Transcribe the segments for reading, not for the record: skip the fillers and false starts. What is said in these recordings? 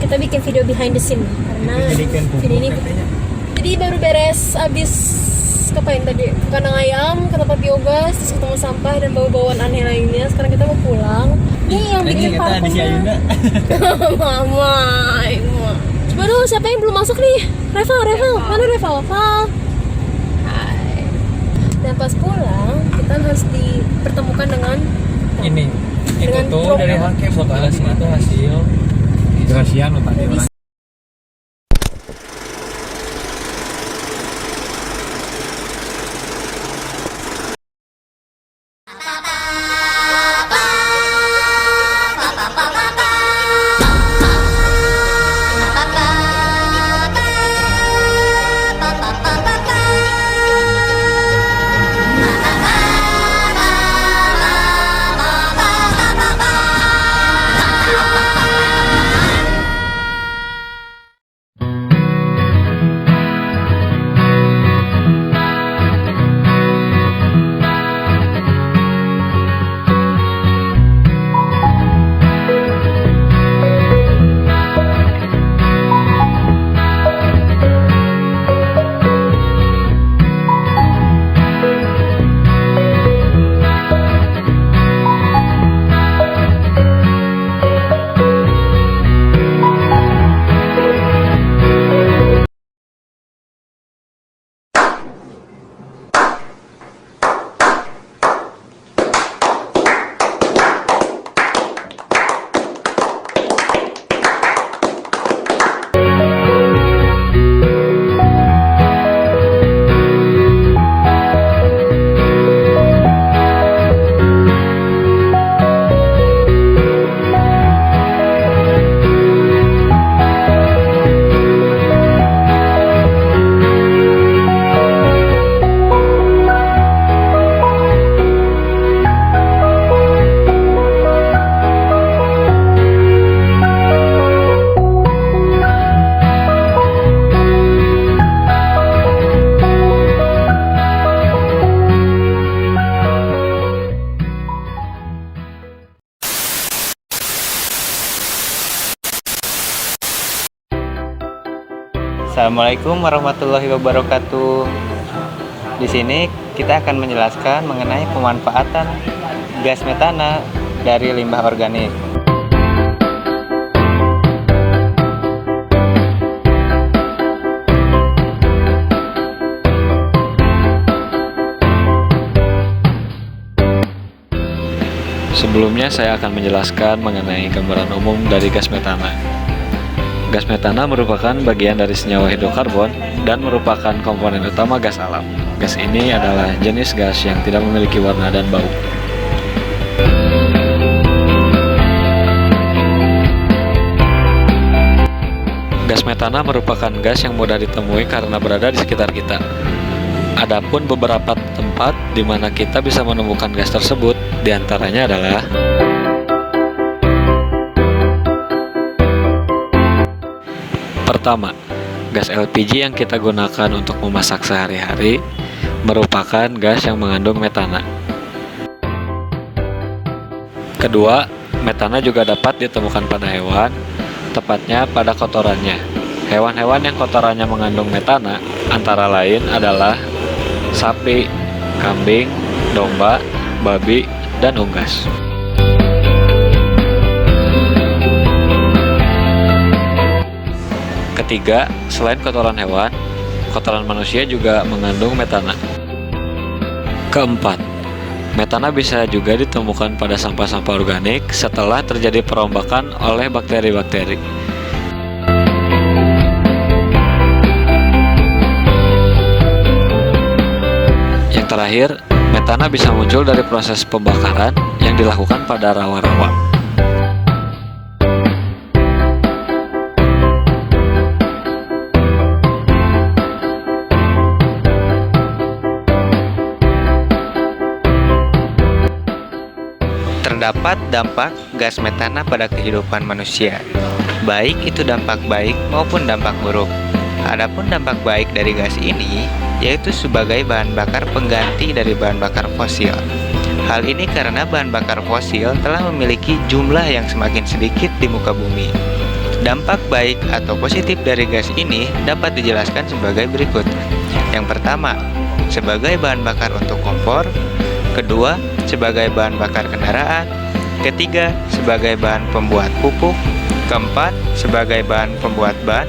kita bikin video behind the scene karena video ini jadi baru beres abis ngapain tadi, ke kandang ayam, ke tempat biogas, terus ketemu sampah dan bau-bauan aneh lainnya. Sekarang kita mau pulang. Nih yang bikin parfumnya Mama. Coba dulu siapa yang belum masuk nih? Reval, mana Reval? Hai. Dan pas pulang kita harus dipertemukan dengan ini itu tuh dari hasil itu hasil kerahasiaan lo tadi orang. Assalamualaikum warahmatullahi wabarakatuh. Di sini kita akan menjelaskan mengenai pemanfaatan gas metana dari limbah organik. Sebelumnya saya akan menjelaskan mengenai gambaran umum dari gas metana. Gas metana merupakan bagian dari senyawa hidrokarbon dan merupakan komponen utama gas alam. Gas ini adalah jenis gas yang tidak memiliki warna dan bau. Gas metana merupakan gas yang mudah ditemui karena berada di sekitar kita. Adapun beberapa tempat di mana kita bisa menemukan gas tersebut, diantaranya adalah pertama, gas LPG yang kita gunakan untuk memasak sehari-hari merupakan gas yang mengandung metana. Kedua, metana juga dapat ditemukan pada hewan, tepatnya pada kotorannya. Hewan-hewan yang kotorannya mengandung metana antara lain adalah sapi, kambing, domba, babi, dan unggas. Ketiga, selain kotoran hewan, kotoran manusia juga mengandung metana. Keempat, metana bisa juga ditemukan pada sampah-sampah organik setelah terjadi perombakan oleh bakteri-bakteri. Yang terakhir, metana bisa muncul dari proses pembakaran yang dilakukan pada rawa-rawa. Terdapat dampak gas metana pada kehidupan manusia, baik itu dampak baik maupun dampak buruk. Adapun dampak baik dari gas ini yaitu sebagai bahan bakar pengganti dari bahan bakar fosil. Hal ini karena bahan bakar fosil telah memiliki jumlah yang semakin sedikit di muka bumi. Dampak baik atau positif dari gas ini dapat dijelaskan sebagai berikut. Yang pertama, sebagai bahan bakar untuk kompor. Kedua, sebagai bahan bakar kendaraan. Ketiga, sebagai bahan pembuat pupuk. Keempat, sebagai bahan pembuat ban.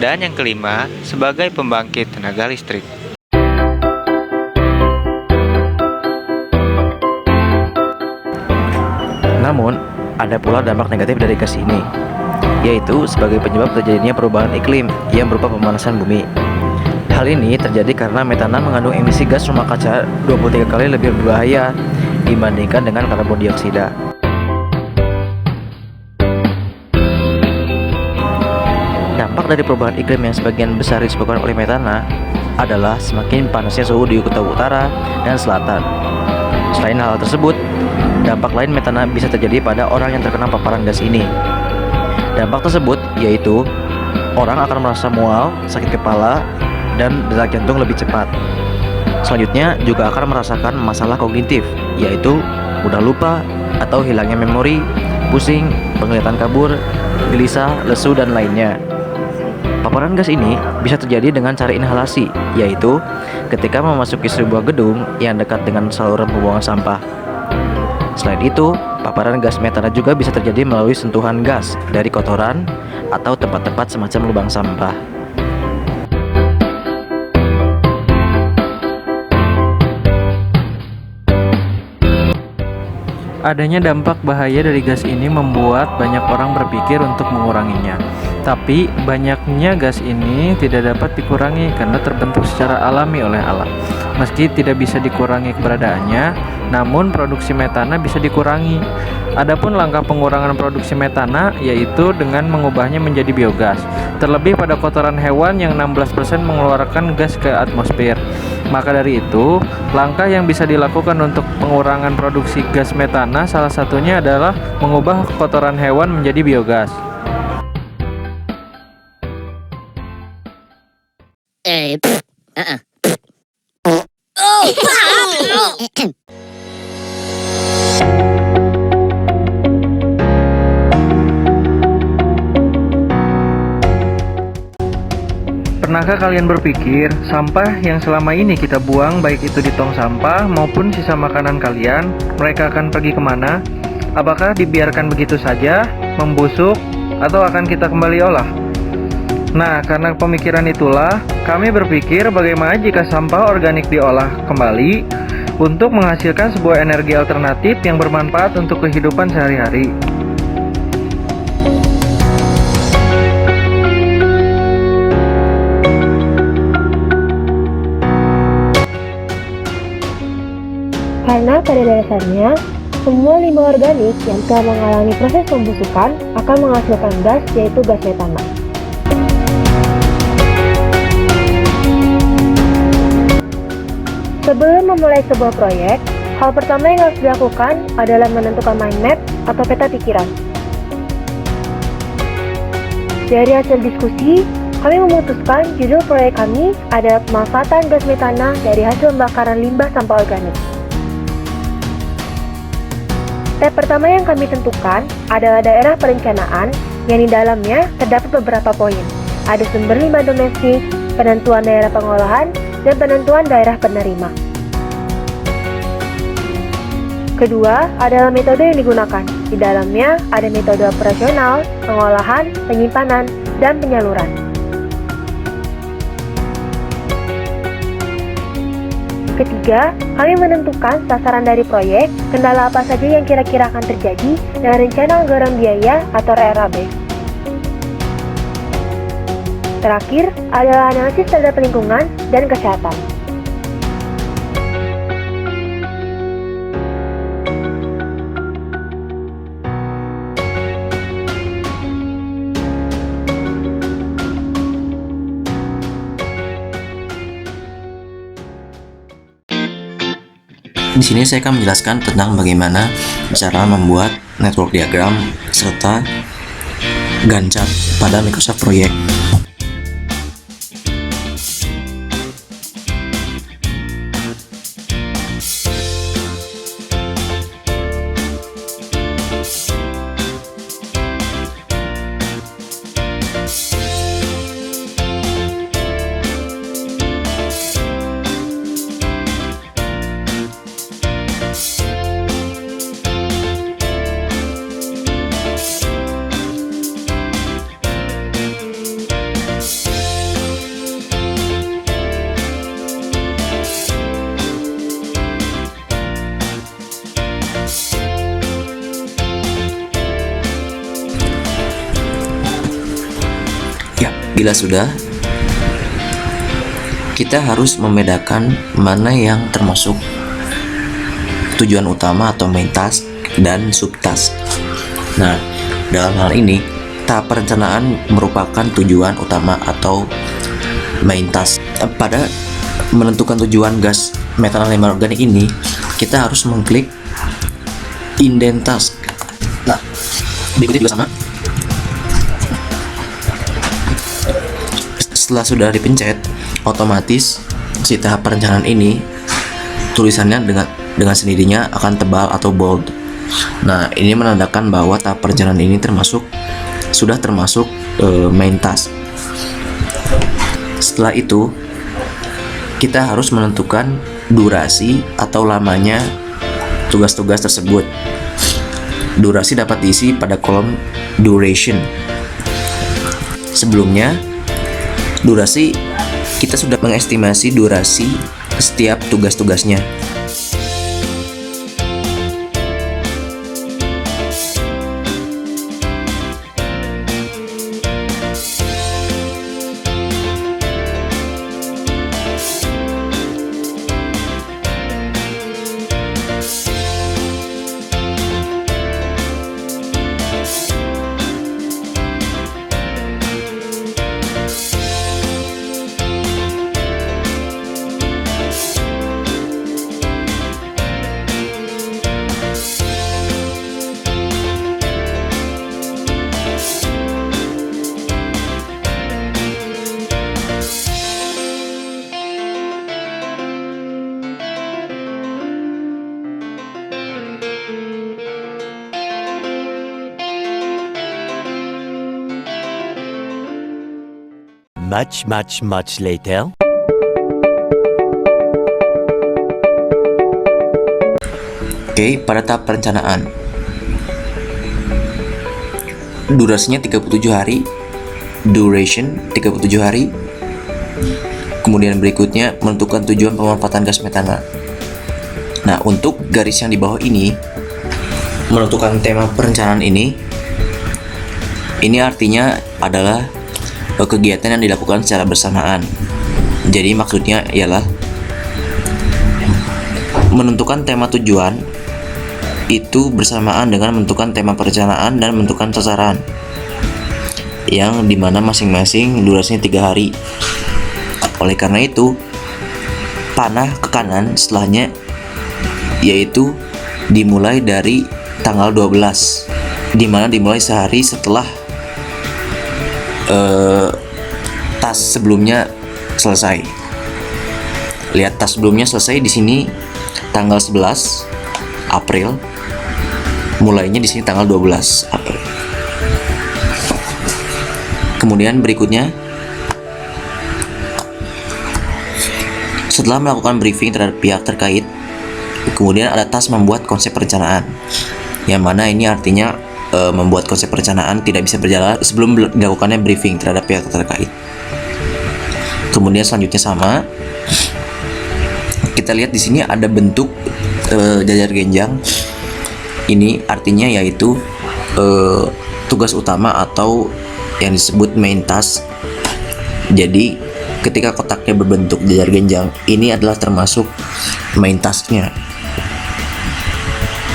Dan yang kelima, sebagai pembangkit tenaga listrik. Namun, ada pula dampak negatif dari gas ini, yaitu sebagai penyebab terjadinya perubahan iklim yang berupa pemanasan bumi. Hal ini terjadi karena metana mengandung emisi gas rumah kaca 23 kali lebih berbahaya dibandingkan dengan karbon dioksida. Dampak dari perubahan iklim yang sebagian besar disebabkan oleh metana adalah semakin panasnya suhu di kutub utara dan selatan. Selain hal tersebut, dampak lain metana bisa terjadi pada orang yang terkena paparan gas ini. Dampak tersebut yaitu orang akan merasa mual, sakit kepala, dan detak jantung lebih cepat. Selanjutnya juga akan merasakan masalah kognitif, yaitu mudah lupa atau hilangnya memori, pusing, penglihatan kabur, gelisah, lesu, dan lainnya. Paparan gas ini bisa terjadi dengan cara inhalasi, yaitu ketika memasuki sebuah gedung yang dekat dengan saluran pembuangan sampah. Selain itu, paparan gas metana juga bisa terjadi melalui sentuhan gas dari kotoran atau tempat-tempat semacam lubang sampah. Adanya dampak bahaya dari gas ini membuat banyak orang berpikir untuk menguranginya. Tapi banyaknya gas ini tidak dapat dikurangi karena terbentuk secara alami oleh alam. Meski tidak bisa dikurangi keberadaannya, namun produksi metana bisa dikurangi. Adapun langkah pengurangan produksi metana yaitu dengan mengubahnya menjadi biogas. Terlebih pada kotoran hewan yang 16% mengeluarkan gas ke atmosfer. Maka dari itu, langkah yang bisa dilakukan untuk pengurangan produksi gas metana salah satunya adalah mengubah kotoran hewan menjadi biogas. Pernahkah kalian berpikir, sampah yang selama ini kita buang, baik itu di tong sampah maupun sisa makanan kalian, mereka akan pergi kemana? Apakah dibiarkan begitu saja, membusuk, atau akan kita kembali olah? Nah, karena pemikiran itulah, kami berpikir bagaimana jika sampah organik diolah kembali untuk menghasilkan sebuah energi alternatif yang bermanfaat untuk kehidupan sehari-hari. Karena pada dasarnya, semua limbah organik yang telah mengalami proses pembusukan akan menghasilkan gas, yaitu gas metana. Sebelum memulai sebuah proyek, hal pertama yang harus dilakukan adalah menentukan mind map atau peta pikiran. Dari hasil diskusi, kami memutuskan judul proyek kami adalah pemanfaatan gas metana dari hasil pembakaran limbah sampah organik. Step pertama yang kami tentukan adalah daerah perencanaan, yang di dalamnya terdapat beberapa poin. Ada sumber limbah domestik, penentuan daerah pengolahan, dan penentuan daerah penerima. Kedua adalah metode yang digunakan. Di dalamnya ada metode operasional, pengolahan, penyimpanan, dan penyaluran. Ketiga, kami menentukan sasaran dari proyek, kendala apa saja yang kira-kira akan terjadi, dan rencana anggaran biaya atau RAB. Terakhir adalah analisis terhadap lingkungan dan kesehatan. Di sini saya akan menjelaskan tentang bagaimana cara membuat network diagram serta Gantt chart pada Microsoft Project. Bila sudah, kita harus membedakan mana yang termasuk tujuan utama atau main task dan subtask. Nah, dalam hal ini, tahap perencanaan merupakan tujuan utama atau main task. Pada menentukan tujuan gas metana lemah organik ini, kita harus mengklik indent task. Nah, berikutnya juga sama. Setelah sudah dipencet, otomatis si tahap perencanaan ini tulisannya dengan sendirinya akan tebal atau bold. Nah, ini menandakan bahwa tahap perencanaan ini sudah termasuk main task. Setelah itu, kita harus menentukan durasi atau lamanya tugas-tugas tersebut. Durasi dapat diisi pada kolom duration. Sebelumnya, durasi kita sudah mengestimasi durasi setiap tugas-tugasnya. Much later. Oke, pada tahap perencanaan, durasinya 37 hari, duration 37 hari. Kemudian berikutnya menentukan tujuan pemanfaatan gas metana. Nah, untuk garis yang di bawah ini, menentukan tema perencanaan ini artinya adalah kegiatan yang dilakukan secara bersamaan. Jadi maksudnya ialah menentukan tema tujuan itu bersamaan dengan menentukan tema perencanaan dan menentukan sasaran, yang dimana masing-masing durasinya 3 hari. Oleh karena itu, panah ke kanan setelahnya yaitu dimulai dari tanggal 12, dimana dimulai sehari setelah tas sebelumnya selesai. Lihat, tas sebelumnya selesai di sini tanggal 11 April. Mulainya di sini tanggal 12 April. Kemudian berikutnya, setelah melakukan briefing terhadap pihak terkait, kemudian ada tas membuat konsep perencanaan, yang mana ini artinya membuat konsep perencanaan tidak bisa berjalan sebelum dilakukannya briefing terhadap pihak terkait. Kemudian selanjutnya sama, kita lihat di sini ada bentuk jajar genjang. Ini artinya yaitu tugas utama atau yang disebut main task. Jadi ketika kotaknya berbentuk jajar genjang, ini adalah termasuk main tasknya.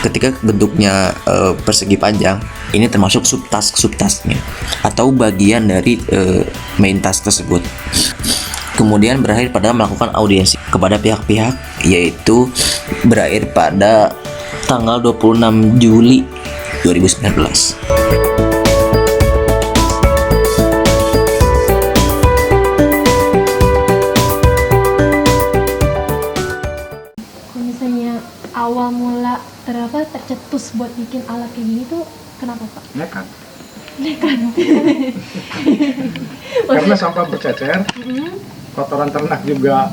Ketika bentuknya persegi panjang, ini termasuk subtasknya atau bagian dari main task tersebut. Kemudian berakhir pada melakukan audiensi kepada pihak-pihak, yaitu berakhir pada tanggal 26 Juli 2019. Kalau misalnya awal mula tercetus buat bikin alat kayak gini tuh kenapa, Pak? Nekat. Karena sampah bercecer, kotoran ternak juga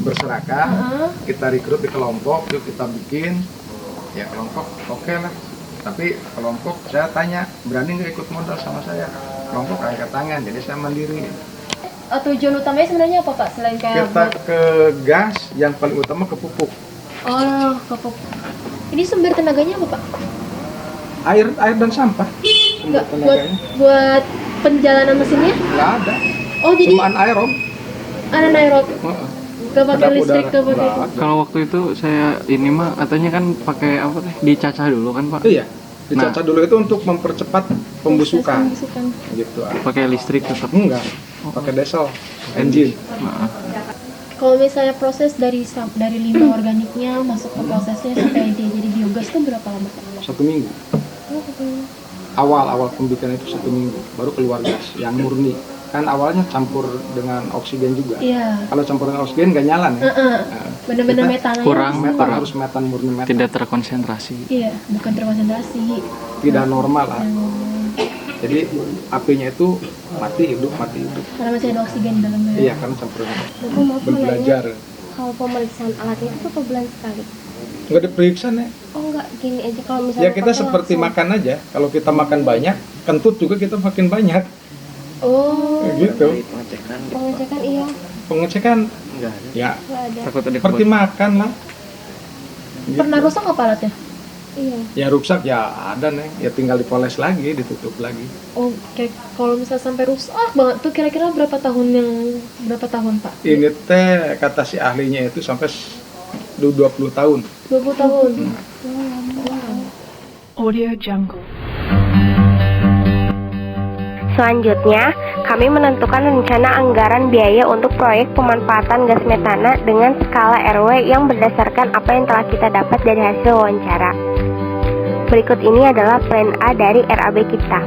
berserakan. Kita rekrut di kelompok, yuk kita bikin. Ya kelompok oke lah. Tapi kelompok saya tanya, berani nggak ikut modal sama saya? Kelompok angkat tangan, jadi saya mandiri. Tujuan utamanya sebenarnya apa, Pak? Selain kayak Kita ke gas, yang paling utama ke pupuk. Oh, ke pupuk. Ini sumber tenaganya apa, Pak? Air dan sampah. Sumber Nggak, tenaganya buat penjalanan mesinnya? nggak ada. Oh jadi Cuma anaerob. anaerob, Heeh. gak pakai Kedap listrik, udara. gak pakai. Nggak. Kalau waktu itu saya ini mah katanya kan pakai apa teh? Dicacah dulu kan, Pak? Iya. Dicacah dulu itu untuk mempercepat pembusukan. Pembusukan. Gitu. Pakai listrik tetap. Enggak. Pakai diesel engine. Nah, Kalau misalnya proses dari limbah organiknya masuk ke prosesnya sampai dia jadi biogas itu berapa lama Pak? 1 minggu. Awal pembikinan itu 1 minggu, baru keluar gas yang murni. Kan awalnya campur dengan oksigen juga. Iya. Kalau campur dengan oksigen nggak nyala nih. Nah, Bener-bener kita metannya kurang. metan harus metan murni metan. tidak terkonsentrasi. Iya, bukan terkonsentrasi. Tidak normal lah. Jadi apinya itu mati hidup. Karena masih ada oksigen di dalamnya. Iya kan campur. Aku mau Belajar. kalau pemeriksaan alatnya itu berapa bulan sekali? Nggak diperiksa nih. Oh enggak, gini aja kalau misalnya Ya kita pakai seperti langsung. makan aja. Kalau kita makan banyak, kentut juga kita makin banyak. Oh. Kayak gitu. Pengecekan iya, Pengecekan ya enggak ada. Takut ada seperti makan lah. Gitu. Pernah rusak apa alatnya? Iya. Ya rusak ya ada nih, ya tinggal dipoles lagi, ditutup lagi. Oh, kayak kalau misalnya sampai rusak banget tuh kira-kira berapa tahun Pak? Ini teh kata si ahlinya itu sampai 20 tahun. 20 tahun. Selanjutnya, kami menentukan rencana anggaran biaya untuk proyek pemanfaatan gas metana dengan skala RW yang berdasarkan apa yang telah kita dapat dari hasil wawancara. Berikut ini adalah plan A dari RAB kita.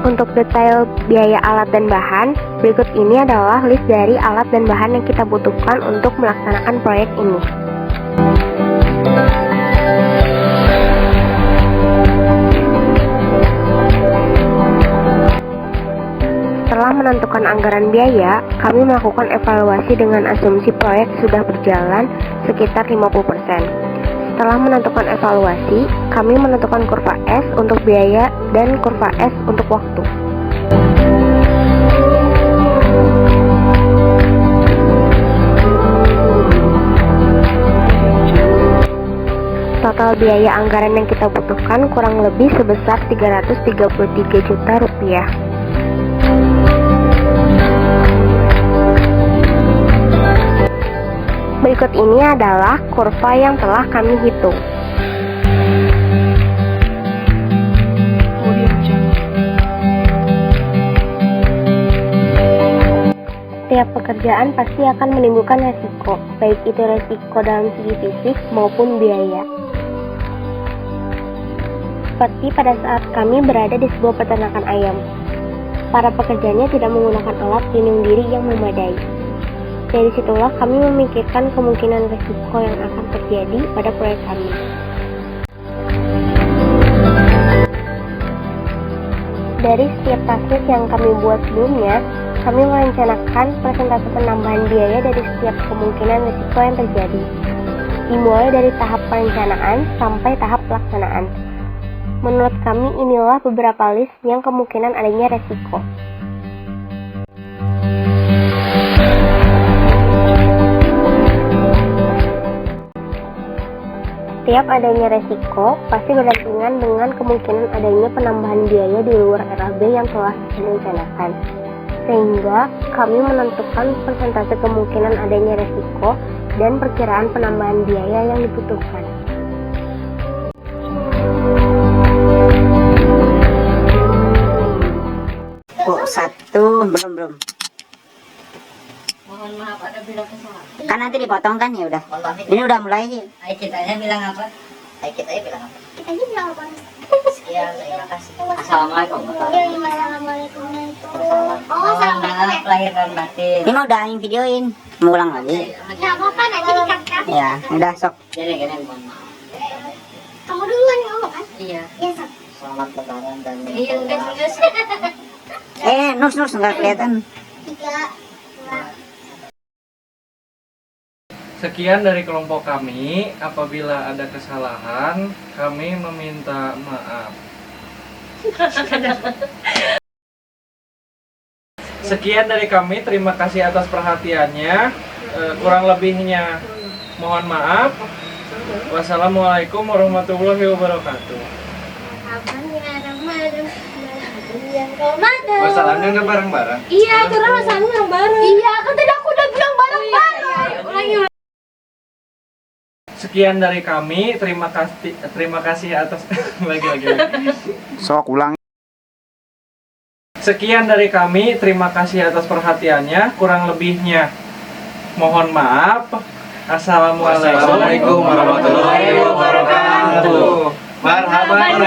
Untuk detail biaya alat dan bahan, berikut ini adalah list dari alat dan bahan yang kita butuhkan untuk melaksanakan proyek ini. Setelah menentukan anggaran biaya, kami melakukan evaluasi dengan asumsi proyek sudah berjalan sekitar 50%. Setelah menentukan evaluasi, kami menentukan kurva S untuk biaya dan kurva S untuk waktu. Total biaya anggaran yang kita butuhkan kurang lebih sebesar 333 juta rupiah. Berikut ini adalah kurva yang telah kami hitung. Setiap pekerjaan pasti akan menimbulkan resiko, baik itu resiko dalam segi fisik maupun biaya. Seperti pada saat kami berada di sebuah peternakan ayam. Para pekerjanya tidak menggunakan alat pelindung diri yang memadai. Dari situlah kami memikirkan kemungkinan risiko yang akan terjadi pada proyek kami. Dari setiap target yang kami buat sebelumnya, kami merencanakan persentase penambahan biaya dari setiap kemungkinan risiko yang terjadi, dimulai dari tahap perencanaan sampai tahap pelaksanaan. Menurut kami inilah beberapa list yang kemungkinan adanya risiko. Setiap adanya resiko pasti berdampingan dengan kemungkinan adanya penambahan biaya di luar RAB yang telah direncanakan. Sehingga kami menentukan persentase kemungkinan adanya resiko dan perkiraan penambahan biaya yang dibutuhkan. Kok satu belum. Mohon maaf ada bilang kesalahan. Kan nanti dipotong kan ya udah. Ini udah mulai sih. Ayo kitanya bilang apa? Ayo kita bilang apa? Kitanya bilang apa? Sekian, terima kasih. Assalamualaikum. Assalamualaikum. Mohon maaf lahir dan batin. Ini mah udah yang videoin. Mau ulang lagi. Gak apa-apa, nanti dikat-kat. Ya, udah sok. Gini, mohon maaf. Kamu duluan yang ngomong kan? Iya. Iya, Sob. Selamat lebaran dan iya guys. Nus nggak kelihatan. 3. Sekian dari kelompok kami. Apabila ada kesalahan, kami meminta maaf. Sekian dari kami. Terima kasih atas perhatiannya. Kurang lebihnya mohon maaf. Wassalamualaikum warahmatullahi wabarakatuh. Marhaban ya Ramadan. Yang kau nada. Masalahnya nggak bareng-bareng. Iya, karena masalahnya bareng-bareng. Iya, kan tadi aku udah bilang bareng-bareng. Ulangi. Sekian dari kami, terima kasih atas lagi. Sok ulang. Sekian dari kami, terima kasih atas perhatiannya. Kurang lebihnya mohon maaf. Assalamualaikum warahmatullahi wabarakatuh. Marhaban.